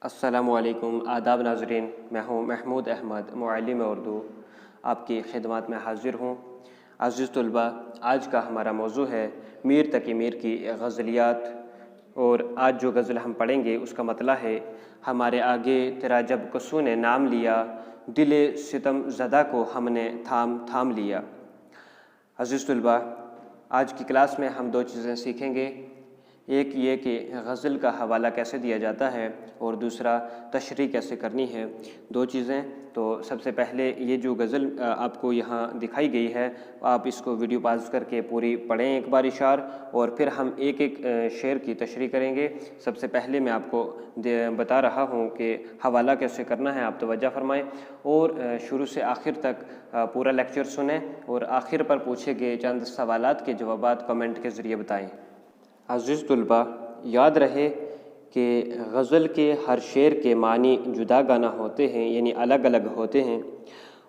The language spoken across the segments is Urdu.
السلام علیکم، آداب ناظرین، میں ہوں محمود احمد، معلم اردو، آپ کی خدمات میں حاضر ہوں۔ عزیز طلباء، آج کا ہمارا موضوع ہے میر تقی میر کی غزلیات، اور آج جو غزل ہم پڑھیں گے اس کا مطلع ہے: ہمارے آگے تیرا جب کسوں نے نام لیا، دل ستم زدہ کو ہم نے تھام تھام لیا۔ عزیز طلباء، آج کی کلاس میں ہم دو چیزیں سیکھیں گے، ایک یہ کہ غزل کا حوالہ کیسے دیا جاتا ہے، اور دوسرا تشریح کیسے کرنی ہے۔ دو چیزیں، تو سب سے پہلے یہ جو غزل آپ کو یہاں دکھائی گئی ہے، آپ اس کو ویڈیو پاز کر کے پوری پڑھیں ایک بار اشعار، اور پھر ہم ایک ایک شعر کی تشریح کریں گے۔ سب سے پہلے میں آپ کو بتا رہا ہوں کہ حوالہ کیسے کرنا ہے، آپ توجہ فرمائیں اور شروع سے آخر تک پورا لیکچر سنیں، اور آخر پر پوچھے گئے چند سوالات کے جوابات کمنٹ کے ذریعے بتائیں۔ عزیز طلباء، یاد رہے کہ غزل کے ہر شعر کے معنی جدا گانا ہوتے ہیں، یعنی الگ الگ ہوتے ہیں،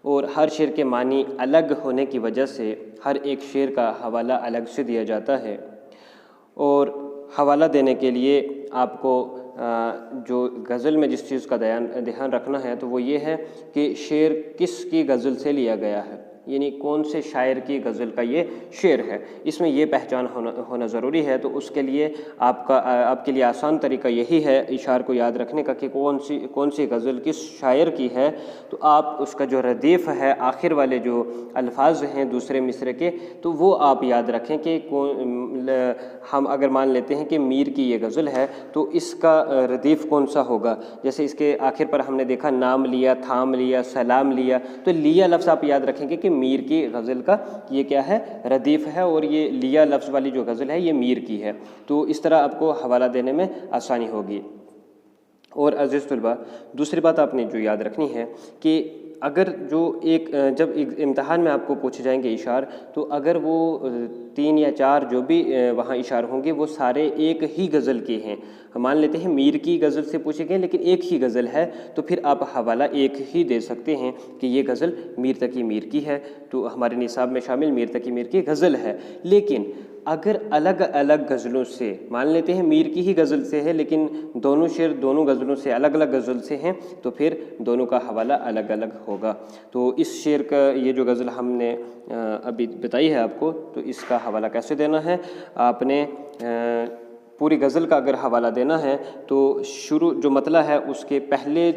اور ہر شعر کے معنی الگ ہونے کی وجہ سے ہر ایک شعر کا حوالہ الگ سے دیا جاتا ہے۔ اور حوالہ دینے کے لیے آپ کو جو غزل میں جس چیز کا دھیان رکھنا ہے تو وہ یہ ہے کہ شعر کس کی غزل سے لیا گیا ہے، یعنی کون سے شاعر کی غزل کا یہ شعر ہے، اس میں یہ پہچان ہونا ضروری ہے۔ تو اس کے لیے آپ کے لیے آسان طریقہ یہی ہے اشعار کو یاد رکھنے کا کہ کون سی غزل کس شاعر کی ہے، تو آپ اس کا جو ردیف ہے، آخر والے جو الفاظ ہیں دوسرے مصرعے کے، تو وہ آپ یاد رکھیں کہ ہم اگر مان لیتے ہیں کہ میر کی یہ غزل ہے تو اس کا ردیف کون سا ہوگا۔ جیسے اس کے آخر پر ہم نے دیکھا نام لیا، تھام لیا، سلام لیا، تو لیا لفظ آپ یاد رکھیں گے کہ میر کی غزل کا یہ کیا ہے، ردیف ہے، اور یہ لیا لفظ والی جو غزل ہے یہ میر کی ہے۔ تو اس طرح آپ کو حوالہ دینے میں آسانی ہوگی۔ اور عزیز طلباء، دوسری بات آپ نے جو یاد رکھنی ہے کہ اگر جب امتحان میں آپ کو پوچھے جائیں گے اشعار، تو اگر وہ 3 یا 4 جو بھی وہاں اشعار ہوں گے وہ سارے ایک ہی غزل کے ہیں، مان لیتے ہیں میر کی غزل سے پوچھے گئے لیکن ایک ہی غزل ہے، تو پھر آپ حوالہ ایک ہی دے سکتے ہیں کہ یہ غزل میر تقی میر کی ہے، تو ہمارے نصاب میں شامل میر تقی میر کی غزل ہے۔ لیکن اگر الگ الگ غزلوں سے، مان لیتے ہیں میر کی ہی غزل سے ہے لیکن دونوں شعر دونوں غزلوں سے الگ الگ غزل سے ہیں، تو پھر دونوں کا حوالہ الگ الگ ہوگا۔ تو اس شعر کا یہ جو غزل ہم نے ابھی بتائی ہے آپ کو، تو اس کا حوالہ کیسے دینا ہے، آپ نے پوری غزل کا اگر حوالہ دینا ہے تو جو مطلع ہے اس کے پہلے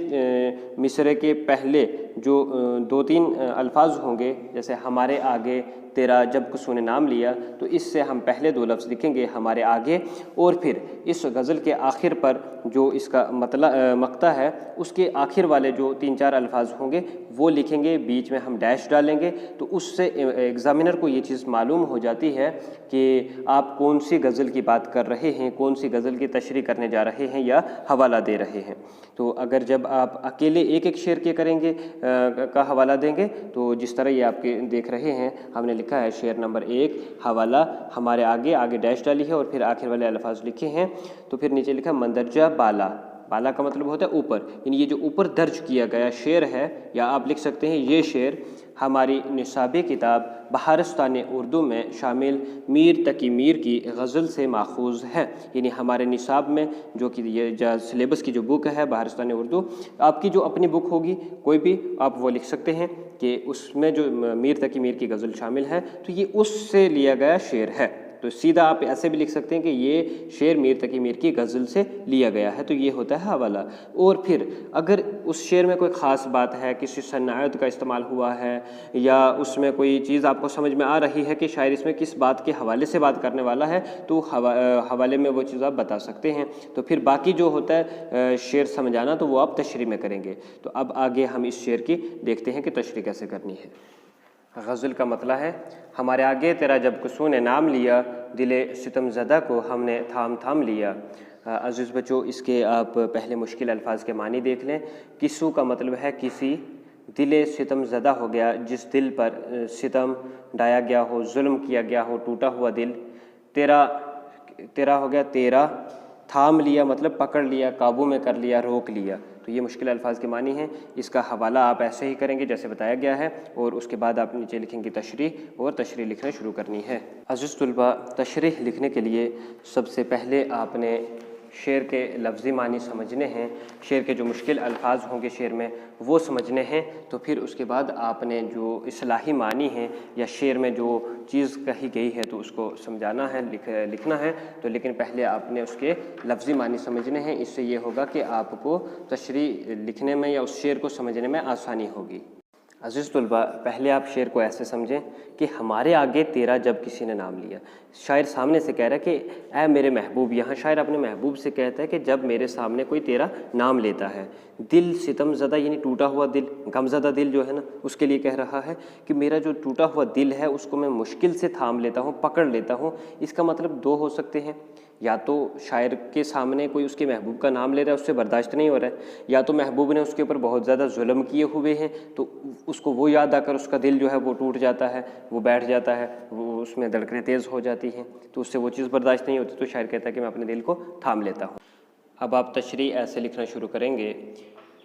مصرعے کے پہلے جو 2-3 الفاظ ہوں گے، جیسے ہمارے آگے تیرا جب کسوں نے نام لیا، تو اس سے ہم پہلے 2 لفظ لکھیں گے ہمارے آگے، اور پھر اس غزل کے آخر پر جو اس کا مقطع ہے اس کے آخر والے جو 3-4 الفاظ ہوں گے وہ لکھیں گے، بیچ میں ہم ڈیش ڈالیں گے، تو اس سے ایگزامینر کو یہ چیز معلوم ہو جاتی ہے کہ آپ کون سی غزل کی بات کر رہے ہیں، کون سی غزل کی تشریح کرنے جا رہے ہیں یا حوالہ دے رہے ہیں۔ تو اگر جب آپ اکیلے ایک ایک شعر کے کریں گے کا حوالہ دیں گے، تو جس طرح یہ آپ کے دیکھ رہے ہیں، ہم نے لکھا ہے شعر نمبر 1 حوالہ ہمارے آگے ڈیش ڈالی ہے اور پھر آخر والے الفاظ لکھے ہیں، تو پھر نیچے لکھا مندرجہ بالا، بالا کا مطلب ہوتا ہے اوپر، یعنی یہ جو اوپر درج کیا گیا شعر ہے، یا آپ لکھ سکتے ہیں یہ شعر ہماری نصابی کتاب بہارستان اردو میں شامل میر تقی میر کی غزل سے ماخوذ ہے، یعنی ہمارے نصاب میں جو کہ یہ سلیبس کی جو بک ہے بہارستان اردو، آپ کی جو اپنی بک ہوگی کوئی بھی آپ وہ لکھ سکتے ہیں کہ اس میں جو میر تقی میر کی غزل شامل ہے تو یہ اس سے لیا گیا شعر ہے۔ تو سیدھا آپ ایسے بھی لکھ سکتے ہیں کہ یہ شعر میر تقی میر کی غزل سے لیا گیا ہے، تو یہ ہوتا ہے حوالہ۔ اور پھر اگر اس شعر میں کوئی خاص بات ہے، کسی صنعت کا استعمال ہوا ہے، یا اس میں کوئی چیز آپ کو سمجھ میں آ رہی ہے کہ شاعر اس میں کس بات کے حوالے سے بات کرنے والا ہے، تو حوالے میں وہ چیز آپ بتا سکتے ہیں۔ تو پھر باقی جو ہوتا ہے شعر سمجھانا، تو وہ آپ تشریح میں کریں گے۔ تو اب آگے ہم اس شعر کی دیکھتے ہیں کہ تشریح کیسے کرنی ہے۔ غزل کا مطلع ہے: ہمارے آگے تیرا جب کسوں نے نام لیا، دل ستم زدہ کو ہم نے تھام تھام لیا۔ عزیز بچوں، اس کے آپ پہلے مشکل الفاظ کے معنی دیکھ لیں۔ کسو کا مطلب ہے کسی، دل ستم زدہ ہو گیا جس دل پر ستم ڈھایا گیا ہو، ظلم کیا گیا ہو، ٹوٹا ہوا دل۔ تیرا ہو گیا تیرا، تھام لیا مطلب پکڑ لیا، قابو میں کر لیا، روک لیا۔ تو یہ مشکل الفاظ کے معنی ہیں۔ اس کا حوالہ آپ ایسے ہی کریں گے جیسے بتایا گیا ہے، اور اس کے بعد آپ نیچے لکھیں گے تشریح، اور تشریح لکھنا شروع کرنی ہے۔ عزیز طلباء، تشریح لکھنے کے لیے سب سے پہلے آپ نے شعر کے لفظی معنی سمجھنے ہیں، شعر کے جو مشکل الفاظ ہوں گے شعر میں وہ سمجھنے ہیں، تو پھر اس کے بعد آپ نے جو اصطلاحی معنی ہیں یا شعر میں جو چیز کہی گئی ہے تو اس کو سمجھانا ہے، لکھنا ہے، تو لیکن پہلے آپ نے اس کے لفظی معنی سمجھنے ہیں۔ اس سے یہ ہوگا کہ آپ کو تشریح لکھنے میں یا اس شعر کو سمجھنے میں آسانی ہوگی۔ عزیز طلباء، پہلے آپ شعر کو ایسے سمجھیں کہ ہمارے آگے تیرا جب کسی نے نام لیا، شاعر سامنے سے کہہ رہا ہے کہ اے میرے محبوب، یہاں شاعر اپنے محبوب سے کہتا ہے کہ جب میرے سامنے کوئی تیرا نام لیتا ہے، دل ستم زدہ یعنی ٹوٹا ہوا دل، غم زدہ دل جو ہے نا، اس کے لیے کہہ رہا ہے کہ میرا جو ٹوٹا ہوا دل ہے اس کو میں مشکل سے تھام لیتا ہوں، پکڑ لیتا ہوں۔ اس کا مطلب دو ہو سکتے ہیں، یا تو شاعر کے سامنے کوئی اس کے محبوب کا نام لے رہا ہے، اس سے برداشت نہیں ہو رہا ہے، یا تو محبوب نے اس کے اوپر بہت زیادہ ظلم کیے ہوئے ہیں، تو اس کو وہ یاد آ کر اس کا دل جو ہے وہ ٹوٹ جاتا ہے، وہ بیٹھ جاتا ہے، وہ اس میں دھڑکنیں تیز ہو جاتی ہیں، تو اس سے وہ چیز برداشت نہیں ہوتی، تو شاعر کہتا ہے کہ میں اپنے دل کو تھام لیتا ہوں۔ اب آپ تشریح ایسے لکھنا شروع کریں گے۔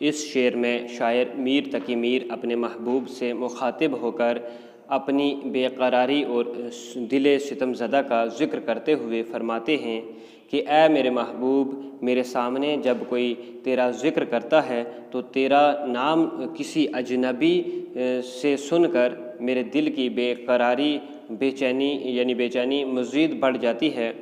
اس شعر میں شاعر میر تقی میر اپنے محبوب سے مخاطب ہو کر اپنی بے قراری اور دل ستم زدہ کا ذکر کرتے ہوئے فرماتے ہیں کہ اے میرے محبوب، میرے سامنے جب کوئی تیرا ذکر کرتا ہے تو تیرا نام کسی اجنبی سے سن کر میرے دل کی بے قراری، بے چینی مزید بڑھ جاتی ہے۔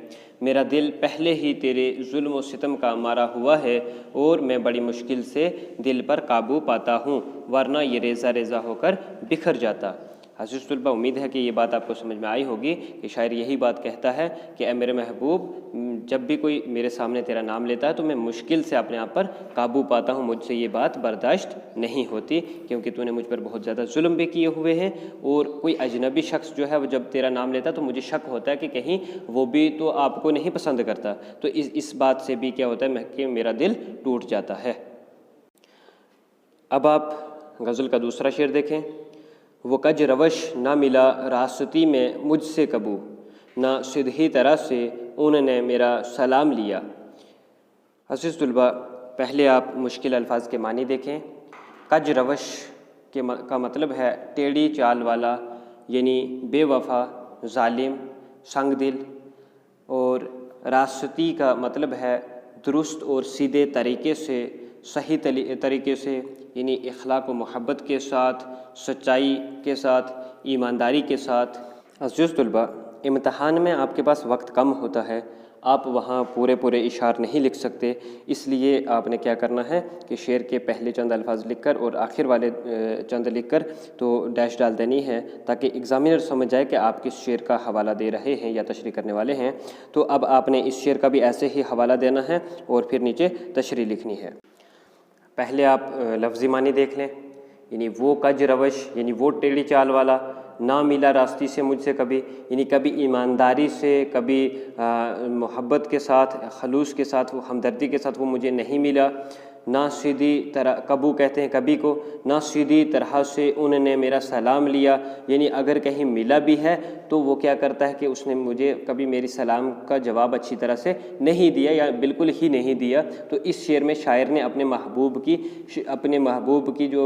میرا دل پہلے ہی تیرے ظلم و ستم کا مارا ہوا ہے اور میں بڑی مشکل سے دل پر قابو پاتا ہوں، ورنہ یہ ریزہ ریزہ ہو کر بکھر جاتا۔ عزیز طلبہ، امید ہے کہ یہ بات آپ کو سمجھ میں آئی ہوگی کہ شاعر یہی بات کہتا ہے کہ اے میرے محبوب، جب بھی کوئی میرے سامنے تیرا نام لیتا ہے تو میں مشکل سے اپنے آپ پر قابو پاتا ہوں، مجھ سے یہ بات برداشت نہیں ہوتی، کیونکہ تو نے مجھ پر بہت زیادہ ظلم بھی کیے ہوئے ہیں، اور کوئی اجنبی شخص جو ہے وہ جب تیرا نام لیتا ہے تو مجھے شک ہوتا ہے کہ کہیں وہ بھی تو آپ کو نہیں پسند کرتا، تو اس بات سے بھی کیا ہوتا ہے کہ میرا دل ٹوٹ جاتا ہے۔ اب آپ غزل کا دوسرا شعر دیکھیں۔ وہ کج روش نہ ملا راستی میں مجھ سے کبو، نہ سدھی طرح سے ان نے میرا سلام لیا۔ عزیز طلباء، پہلے آپ مشکل الفاظ کے معنی دیکھیں۔ کج روش کا مطلب ہے ٹیڑھی چال والا، یعنی بے وفا، ظالم، سنگ دل، اور راستی کا مطلب ہے درست اور سیدھے طریقے سے، صحیح طریقے سے، یعنی اخلاق و محبت کے ساتھ، سچائی کے ساتھ، ایمانداری کے ساتھ۔ عزیز طلباء، امتحان میں آپ کے پاس وقت کم ہوتا ہے، آپ وہاں پورے اشعار نہیں لکھ سکتے، اس لیے آپ نے کیا کرنا ہے کہ شعر کے پہلے چند الفاظ لکھ کر اور آخر والے چند لکھ کر تو ڈیش ڈال دینی ہے، تاکہ ایگزامینر سمجھ جائے کہ آپ کس شعر کا حوالہ دے رہے ہیں یا تشریح کرنے والے ہیں۔ تو اب آپ نے اس شعر کا بھی ایسے ہی حوالہ دینا ہے اور پھر نیچے تشریح لکھنی ہے۔ پہلے آپ لفظی معنی دیکھ لیں، یعنی وہ کج روش یعنی وہ ٹیڑھی چال والا، نہ ملا راستی سے مجھ سے کبھی، یعنی کبھی ایمانداری سے، کبھی محبت کے ساتھ، خلوص کے ساتھ، وہ ہمدردی کے ساتھ وہ مجھے نہیں ملا، نہ سیدھی طرح، کبو کہتے ہیں کبھی کو، نہ سیدھی طرح سے انہوں نے میرا سلام لیا، یعنی اگر کہیں ملا بھی ہے تو وہ کیا کرتا ہے کہ اس نے مجھے کبھی میری سلام کا جواب اچھی طرح سے نہیں دیا یا بالکل ہی نہیں دیا۔ تو اس شعر میں شاعر نے اپنے محبوب کی جو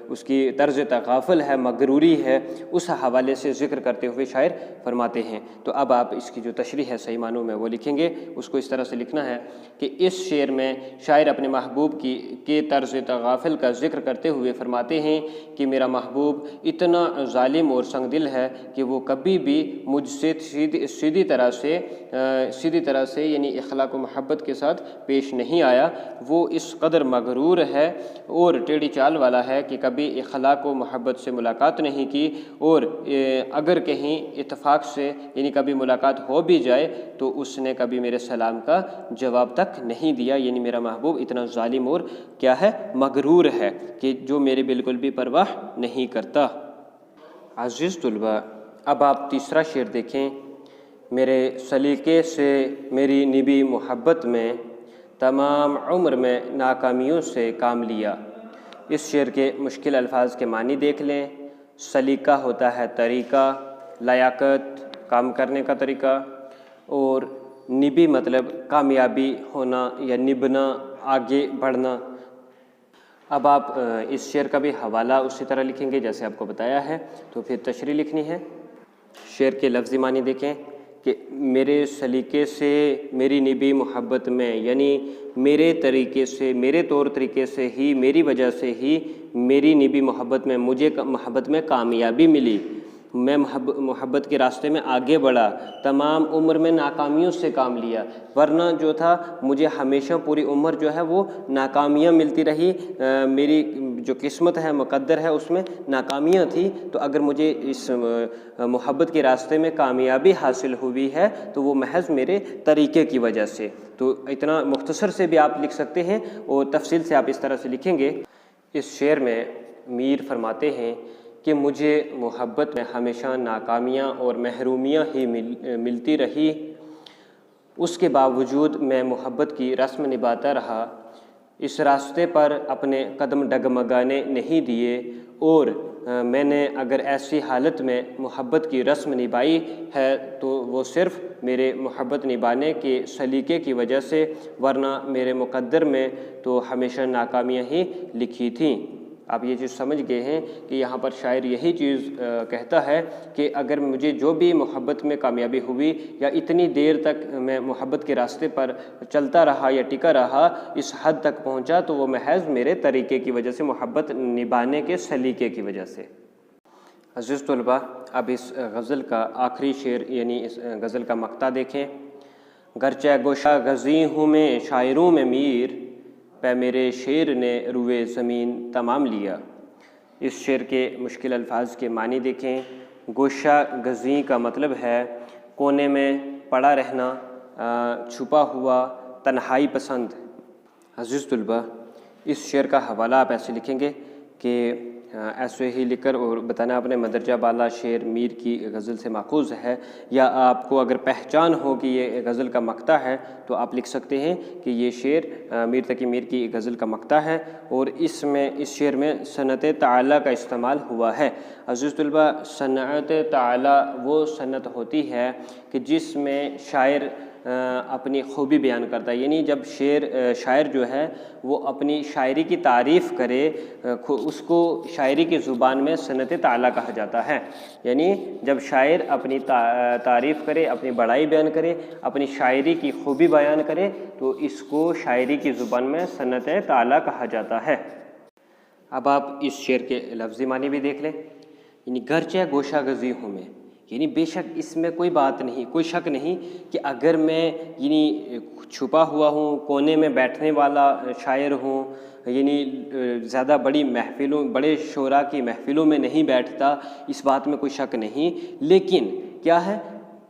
اس کی طرز تغافل ہے، مغروری ہے، اس حوالے سے ذکر کرتے ہوئے شاعر فرماتے ہیں۔ تو اب آپ اس کی جو تشریح ہے صحیح معنوں میں وہ لکھیں گے، اس کو اس طرح سے لکھنا ہے کہ اس شعر میں شاعر اپنے محبوب کے طرز تغافل کا ذکر کرتے ہوئے فرماتے ہیں کہ میرا محبوب اتنا ظالم اور سنگ دل ہے کہ وہ کبھی بھی مجھ سے سیدھی طرح سے یعنی اخلاق و محبت کے ساتھ پیش نہیں آیا، وہ اس قدر مغرور ہے اور ٹیڑھی چال والا ہے کہ کبھی اخلاق و محبت سے ملاقات نہیں کی، اور اگر کہیں اتفاق سے یعنی کبھی ملاقات ہو بھی جائے تو اس نے کبھی میرے سلام کا جواب تک نہیں دیا، یعنی میرا محبوب اتنا ظالم اور کیا ہے، مغرور ہے کہ جو میرے بالکل بھی پرواہ نہیں کرتا۔ عزیز طلباء، اب آپ تیسرا شعر دیکھیں۔ میرے سلیقے سے میری نبی محبت میں، تمام عمر میں ناکامیوں سے کام لیا۔ اس شعر کے مشکل الفاظ کے معنی دیکھ لیں۔ سلیقہ ہوتا ہے طریقہ، لیاقت، کام کرنے کا طریقہ، اور نبی مطلب کامیابی ہونا یا نبھنا، آگے بڑھنا۔ اب آپ اس شعر کا بھی حوالہ اسی طرح لکھیں گے جیسے آپ کو بتایا ہے، تو پھر تشریح لکھنی ہے۔ شعر کے لفظی معنی دیکھیں کہ میرے سلیقے سے میری نبی محبت میں، یعنی میرے طریقے سے، میرے طور طریقے سے ہی، میری وجہ سے ہی میری نبی محبت میں، مجھے محبت میں کامیابی ملی، میں محبت کے راستے میں آگے بڑھا، تمام عمر میں ناکامیوں سے کام لیا، ورنہ جو تھا مجھے ہمیشہ پوری عمر جو ہے وہ ناکامیاں ملتی رہی، میری جو قسمت ہے، مقدر ہے، اس میں ناکامیاں تھیں۔ تو اگر مجھے اس محبت کے راستے میں کامیابی حاصل ہوئی ہے تو وہ محض میرے طریقے کی وجہ سے۔ تو اتنا مختصر سے بھی آپ لکھ سکتے ہیں، اور تفصیل سے آپ اس طرح سے لکھیں گے۔ اس شعر میں میر فرماتے ہیں کہ مجھے محبت میں ہمیشہ ناکامیاں اور محرومیاں ہی ملتی رہی، اس کے باوجود میں محبت کی رسم نبھاتا رہا، اس راستے پر اپنے قدم ڈگمگانے نہیں دیے، اور میں نے اگر ایسی حالت میں محبت کی رسم نبھائی ہے تو وہ صرف میرے محبت نبھانے کے سلیقے کی وجہ سے، ورنہ میرے مقدر میں تو ہمیشہ ناکامیاں ہی لکھی تھیں۔ آپ یہ چیز سمجھ گئے ہیں کہ یہاں پر شاعر یہی چیز کہتا ہے کہ اگر مجھے جو بھی محبت میں کامیابی ہوئی، یا اتنی دیر تک میں محبت کے راستے پر چلتا رہا یا ٹکا رہا، اس حد تک پہنچا، تو وہ محض میرے طریقے کی وجہ سے، محبت نبھانے کے سلیقے کی وجہ سے۔ عزیز طلباء، اب اس غزل کا آخری شعر یعنی اس غزل کا مقطع دیکھیں۔ گرچہ گوشہ گزیں ہوں میں شاعروں میں میر، پہ میرے شعر نے روئے زمین تمام لیا۔ اس شعر کے مشکل الفاظ کے معنی دیکھیں۔ گوشہ گزیں کا مطلب ہے کونے میں پڑا رہنا، چھپا ہوا، تنہائی پسند۔ عزیز طلباء، اس شعر کا حوالہ آپ ایسے لکھیں گے کہ ایسے ہی لکھ کر اور بتانا اپنے مدرجہ بالا شعر میر کی غزل سے ماخوذ ہے، یا آپ کو اگر پہچان ہو کہ یہ غزل کا مقطع ہے تو آپ لکھ سکتے ہیں کہ یہ شعر میر تقی میر کی غزل کا مقطع ہے، اور اس شعر میں صنعت تعالی کا استعمال ہوا ہے۔ عزیز طلباء، صنعت تعالی وہ صنعت ہوتی ہے کہ جس میں شاعر اپنی خوبی بیان کرتا ہے، یعنی جب شاعر جو ہے وہ اپنی شاعری کی تعریف کرے، اس کو شاعری کی زبان میں صنعت تعالی کہا جاتا ہے۔ یعنی جب شاعر اپنی تعریف کرے، اپنی بڑائی بیان کرے، اپنی شاعری کی خوبی بیان کرے، تو اس کو شاعری کی زبان میں صنعت تعالی کہا جاتا ہے۔ اب آپ اس شعر کے لفظی معنی بھی دیکھ لیں۔ یعنی گرچہ گوشہ گزیں ہوں میں، یعنی بے شک اس میں کوئی بات نہیں، کوئی شک نہیں کہ اگر میں یعنی چھپا ہوا ہوں، کونے میں بیٹھنے والا شاعر ہوں، یعنی زیادہ بڑی محفلوں، بڑے شعراء کی محفلوں میں نہیں بیٹھتا، اس بات میں کوئی شک نہیں، لیکن کیا ہے،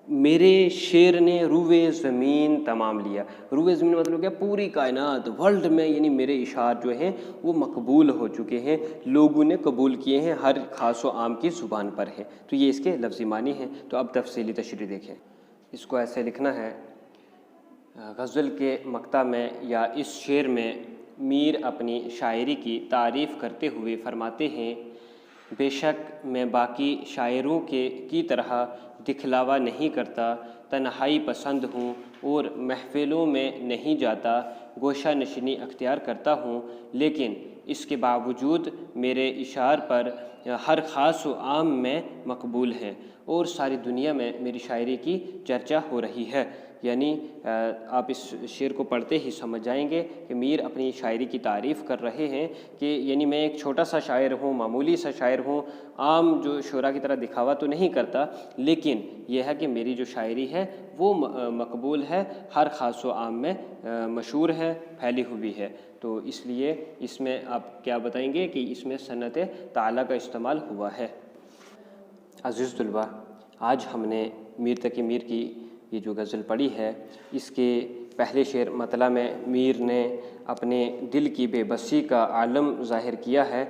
میرے شعر نے روئے زمین تمام لیا۔ روئے زمین مطلب کیا، پوری کائنات، ورلڈ میں، یعنی میرے اشعار جو ہیں وہ مقبول ہو چکے ہیں، لوگوں نے قبول کیے ہیں، ہر خاص و عام کی زبان پر ہے۔ تو یہ اس کے لفظی معنی ہیں۔ تو اب تفصیلی تشریح دیکھیں۔ اس کو ایسے لکھنا ہے۔ غزل کے مقطع میں یا اس شعر میں میر اپنی شاعری کی تعریف کرتے ہوئے فرماتے ہیں، بے شک میں باقی شاعروں کی طرح دکھلاوا نہیں کرتا، تنہائی پسند ہوں اور محفلوں میں نہیں جاتا، گوشہ نشینی اختیار کرتا ہوں، لیکن اس کے باوجود میرے اشعار پر ہر خاص و عام میں مقبول ہے، اور ساری دنیا میں میری شاعری کی چرچا ہو رہی ہے۔ یعنی آپ اس شعر کو پڑھتے ہی سمجھ جائیں گے کہ میر اپنی شاعری کی تعریف کر رہے ہیں کہ یعنی میں ایک چھوٹا سا شاعر ہوں، معمولی سا شاعر ہوں، عام جو شعراء کی طرح دکھاوا تو نہیں کرتا، لیکن یہ ہے کہ میری جو شاعری ہے وہ مقبول ہے، ہر خاص و عام میں مشہور ہے، پھیلی ہوئی ہے۔ تو اس لیے اس میں آپ کیا بتائیں گے کہ اس میں صنعت تعالی کا استعمال ہوا ہے۔ عزیز طلباء، آج ہم نے میر تقی میر کی یہ جو غزل پڑھی ہے، اس کے پہلے شعر مطلع میں میر نے اپنے دل کی بے بسی کا عالم ظاہر کیا ہے،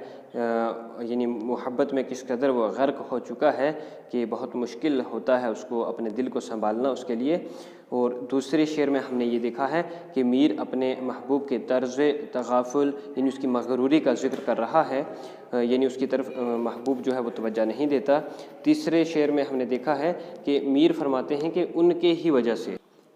یعنی محبت میں کس قدر وہ غرق ہو چکا ہے کہ بہت مشکل ہوتا ہے اس کو اپنے دل کو سنبھالنا اس کے لیے۔ اور دوسرے شعر میں ہم نے یہ دیکھا ہے کہ میر اپنے محبوب کے طرز تغافل، یعنی اس کی مغروری کا ذکر کر رہا ہے، یعنی اس کی طرف محبوب جو ہے وہ توجہ نہیں دیتا۔ تیسرے شعر میں ہم نے دیکھا ہے کہ میر فرماتے ہیں کہ ان کے ہی وجہ سے،